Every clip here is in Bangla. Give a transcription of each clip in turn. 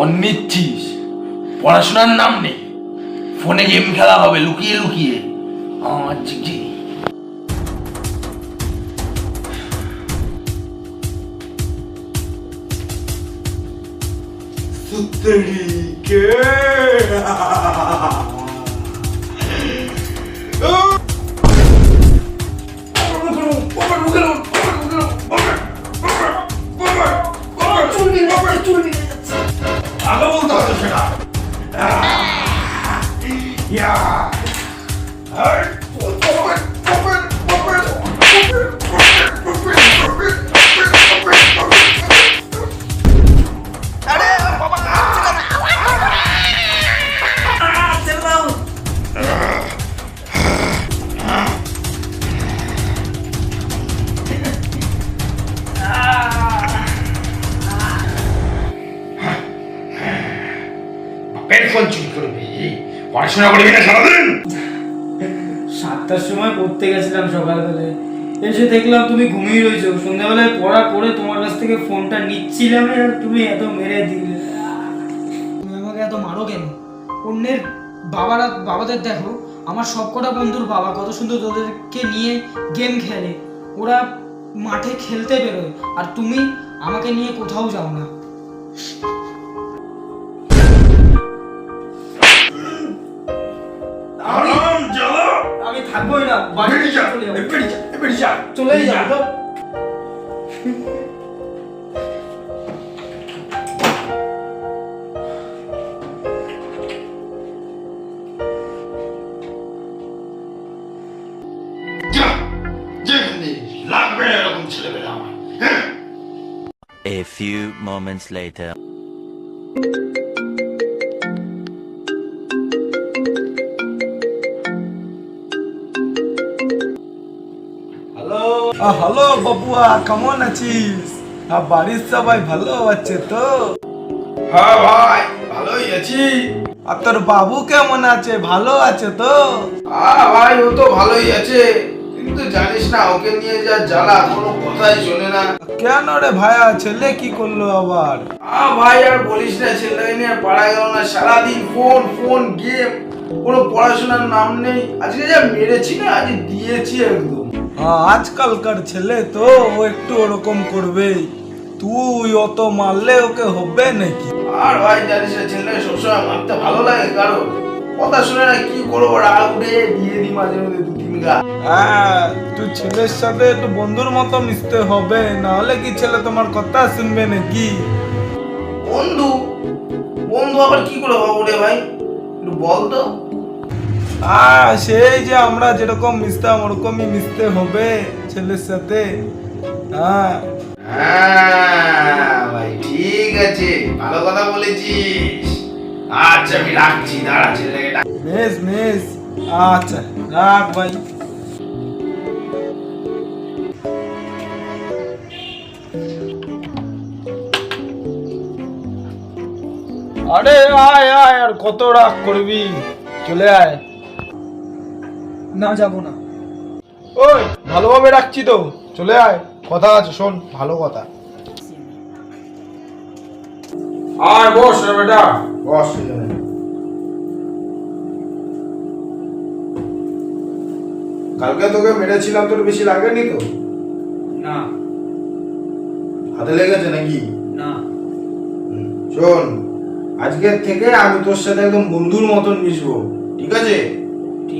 ফোন নিচ্ছিস, পড়াশোনার নাম নেই, ফোনে গেম খেলা হবে লুকিয়ে লুকিয়ে। আমার জি আগে বলতে হবে সেটা। ফোন চুরি করবি, পড়াশোনা করবি না সারাদিন। 7টার সময় পড়তে গেছিলাম সকালবেলায়, এসে দেখলাম তুমি ঘুমিয়ে রয়েছো। সন্ধ্যাবেলায় পড়া করে তোমার কাছ থেকে ফোনটা নিচ্ছিলাম আর তুমি এত মেরে দিলে। তুমি আমাকে এত মারো কেন? অন্যের বাবাদের দেখো, আমার সবকটা বন্ধুর বাবা কত সুন্দর তোদেরকে নিয়ে গেম খেলে, ওরা মাঠে খেলতে বেরোয়, আর তুমি আমাকে নিয়ে কোথাও যাও না। আমি থাকবোই না, বাড়িতে চলে যাবো। লাগবে এরকম ছেলেবেলা আমার। A few moments later. Hello Babua, কেমন আছিস? আর বাড়ির সবাই ভালো আছে তো? হ্যাঁ ভাই, ভালোই আছি। আর তোর বাবু কেমন আছে, ভালো আছে তো? হ্যাঁ ভাই, ও তো ভালোই আছে, কিন্তু জানিস না ওকে নিয়ে যা জ্বালা, কোনো কথাই শোনে না। কেন রে ভাইয়া, ছেলে কি করলো আবার? ভাই আর বলিস না, ছেলেটাকে নিয়ে আর পারা গেল না। সারাদিন ফোন ফোন গেম, কোনো পড়াশোনার নাম নেই। আজকে যা মেরেছি না, আজ দিয়েছি একদম। আজকালকার ছেলে তো ও একটু ওরকম করবেই, তুই অত মারলে ওকে হবে নাকি? আর ভাই জানিস না, ছেলেটাকে সবসময় মারতে ভালো লাগে, কারণ কথা শুনে না, কি করবো, রাগ উঠে দিয়ে দিই মাঝে মধ্যে 2-3 গা। তুই ছেলের সাথে একটু বন্ধুর মতো মিশতে হবে, নাহলে কি ছেলে তোমার কথা শুনবে নাকি? বন্ধু বন্ধু আবার কি করে হবো রে ভাই, একটু বল তো। সেই যে আমরা যেরকম মিশতাম ওরকমই মিশতে হবে ছেলের সাথে। ভাই ঠিক আছে, ভালো কথা বলেছিস। আচ্ছা আমি রাখছি, দাঁড়া ছেলেটাকে ডাক। বেশ আচ্ছা রাখ ভাই। আরে আয় আয়, আর কত রাগ করবি, চলে আয়। না, যাবো না। ওই ভালোভাবে রাখছি তো, চলে আয়, কথা আছে, শোন ভালো কথা। আয় বস রে বেটা, বস। কালকে তোকে মেরেছিলাম, তোর বেশি লাগেনি তো? না হাতে লেগেছে নাকি? না। শোন, আজকের থেকে আমি তোর সাথে একদম বন্ধুর মতন মিশবো, ঠিক আছে?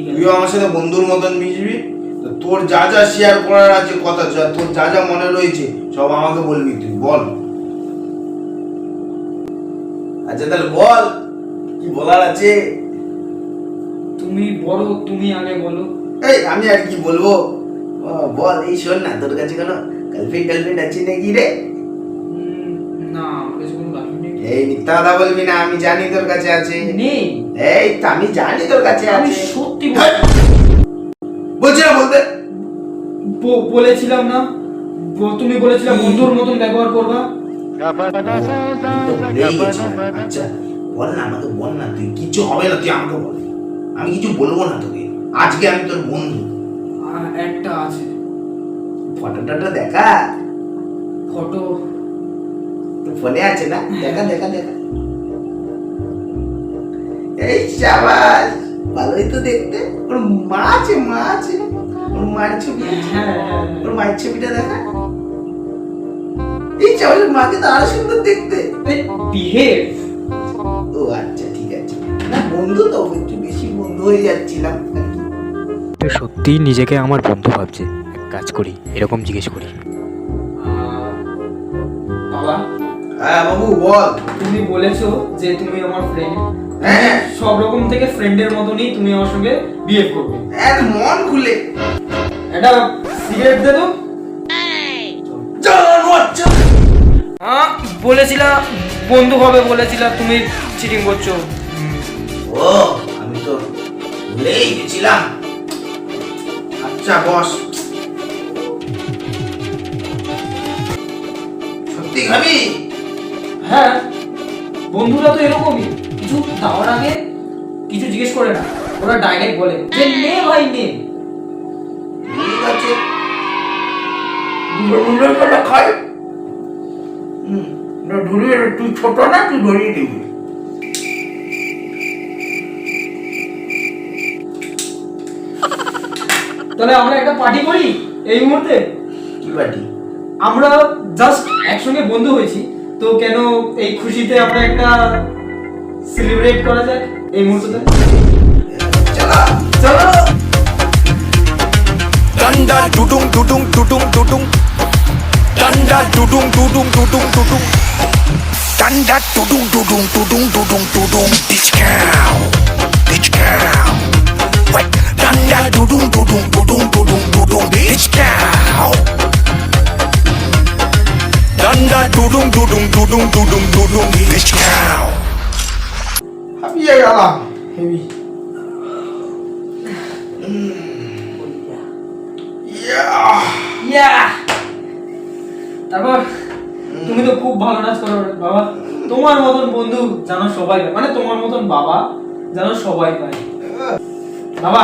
তুইও আমার সাথে বন্ধুর মতন মিশবি। তো তোর যা যা শেয়ার করার আছে, কথা তোর যা যা মনে রয়েছে সব আমাকে বলবি, তুই বল। আচ্ছা তাহলে বল, কি বলার আছে? তুমি বড়, তুমি আগে বলো। এই আমি আর কি বলবো, বল। এই শোন না, তোর কাছে কোনো গার্লফ্রেন্ড আছে নাকি রে? না, আমার কাছে কোনো গার্লফ্রেন্ড নেই। এই মিথ্যা কথা বলবি না, আমি জানি তোর কাছে আছে। নেই। এই তো আমি জানি তোর কাছে আমি আছে। সত্যি বলছি না বলতে। বলেছিলাম না, তুমি বলেছিলাম বন্ধুর মতন ব্যবহার করবা। আচ্ছা বল না, আমাকে বল না, তুই কিছু হবে না, তুই আমাকে বল, আমি কিছু বলবো না তোকে। আজকে আমি তোর বন্ধু। একটা আছে। ফটোটা দেখা। ফটো ফোনে আছে না? দেখা দেখা দেখা। এই শাবাশ, ভালোই তো দেখতে। ওর মা আছে, মা আছে, ওর মায়ের ছবি আছে। হ্যাঁ ওর মায়ের ছবিটা দেখা। এই চাওয়ালের মাকে তো আরো সুন্দর দেখতে। বিহেভ। ও আচ্ছা, ঠিক আছে। না বন্ধু তো, একটু বেশি বন্ধু হয়ে যাচ্ছিলাম। তো সত্যিই নিজেকে আমার বন্ধু ভাবছে। এক কাজ করি, এরকম জিজ্ঞেস করি। বাবা, হ্যাঁ বাবু বল। তুমি বলেছো যে তুমি আমার ফ্রেন্ড, হ্যাঁ, সব রকম থেকে ফ্রেন্ডের মতনই তুমি আমার সঙ্গে বিহেভ করবে। এক মন খুলে। একটা সিগারেট দে তো। বলেছিলা বন্ধু হবে, বলেছিলা, তুমি চিটিং করছো। ও আমি তো ভুলেই গেছিলাম। আচ্ছা বস, সত্যি খাবি? হ্যাঁ, বন্ধুরা তো এরকমই, কিছু দেওয়ার আগে কিছু জিজ্ঞেস করে না, ওরা ডাইরেক্ট বলে যে নে ভাই নে। ঠিক আছে, দুটো করে খাই। ধরিয়ে, তুই ছোট না, তুই ধরিয়ে দিবি। তাহলে আমরা একটা পার্টি করি এই মুহূর্তে। কি পার্টি? আমরা জাস্ট একসঙ্গে বন্ধু হয়েছি, তো কেন এই খুশিতে আমরা একটা সেলিব্রেট করা যায় এই মুহূর্তে। চলো চলো। Danda dudung dudung dudung dudung. Danda dudung dudung dudung dudung. Danda dudung dudung dudung dudung dudung. Bitch cow, bitch cow. What? Danda dudung dudung dudung dudung dudung. Bitch cow. Danda dudung dudung dudung dudung dudung. Bitch cow. হাবিয়ে গেলাম। হেভি। ইয়া। তারপর তুমি তো খুব ভালো নাচ করো রে বাবা। তোমার মতন বন্ধু জানো সবাই পায়, মানে তোমার মতন বাবা জানো সবাই পায়। বাবা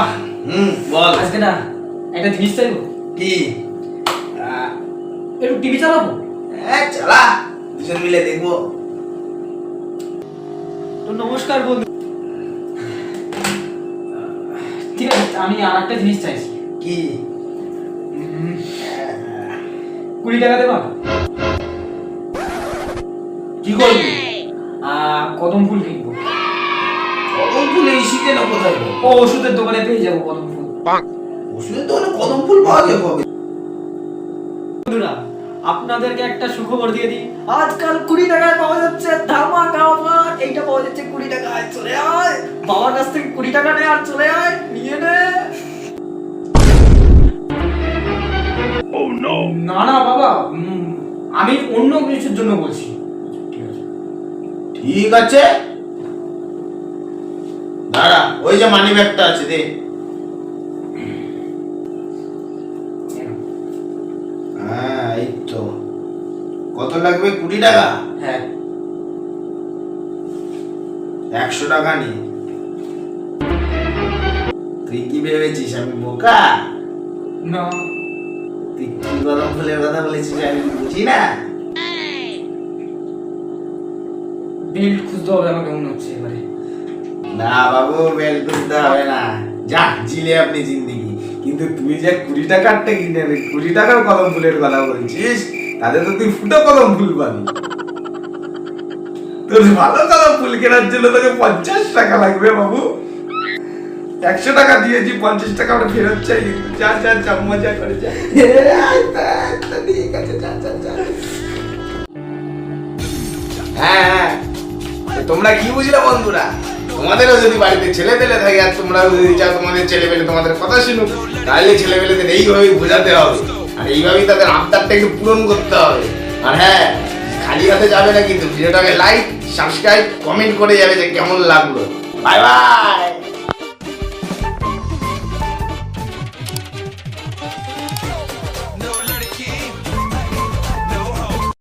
বল। আজকে না একটা জিনিস চাইবো। কি? একটু টিভি চালাবো। হ্যাঁ চালা, দুজন মিলে দেখবো। তো নমস্কার বন্ধু। ঠিক আছে, আমি আর একটা জিনিস চাইছি। কি? 20 টাকা দেবা? কি করবি? কদম ফুল কিনবো। কদম ফুল এই শীতে না কোথায় পাবো? ও ওষুধের দোকানে পেয়ে যাবো কদম ফুল। ওষুধের দোকানে কদম ফুল পাওয়া যাবে কবে? বন্ধুরা, আপনাদেরকে একটা সুখবর দিয়ে দিই, আজকাল 20 টাকায় পাওয়া যাচ্ছে ধামাকা অফার। এইটা পাওয়া যাচ্ছে 20 টাকায়। চলে আয় বাবার কাছ থেকে 20 টাকা নে আর চলে আয় নিয়ে নে। না না বাবা, আমি অন্য কিছুর জন্য বলছি। ঠিক আছে, দাঁড়া, ওই যে মানি ব্যাগটা আছে দে। হ্যাঁ এই তো। কত লাগবে? 20 টাকা? হ্যাঁ। 100 টাকা নি। তুই কি ভেবেছিস আমি বোকা? না, তুই কি কদম ফুলের কথা বলেছিস আমি বুঝি না? বেল্ট খুঁজতে হবে আমাকে মনে হচ্ছে এবারে। না বাবু, বেল খুলতে হবে না, যা জিলে আপনি জিন্দিগি। কিন্তু তুই যে 20 টাকারটা কিনে 20 টাকার কদম ফুলের কথা বলছিস, তাতে তো তুই ফুটো কদম ফুল পাবি। তোর ভালো কদম ফুল কেনার জন্য তোকে 50 টাকা লাগবে বাবু। 100 টাকা দিয়েছি, 50 টাকা আমরা ফেরত চাই। কিন্তু যা যা যা, মজা করে যা। ঠিক আছে, যা যা যা। হ্যাঁ, তোমরা কি বুঝলে বন্ধুরা? তোমাদেরও যদি বাড়িতে ছেলে পেলে থাকে আর তোমরাও যদি চাও তোমাদের ছেলে পেলে তোমাদের কথা শুনুক, তাহলে ছেলে পেলেদের এইভাবেই বোঝাতে হবে, আর এইভাবেই তাদের আবদারটা একটু পূরণ করতে হবে। আর হ্যাঁ, খালি হাতে যাবে না কিন্তু, ভিডিওটাকে লাইক, সাবস্ক্রাইব, কমেন্ট করে যাবে যে কেমন লাগলো। Bye bye.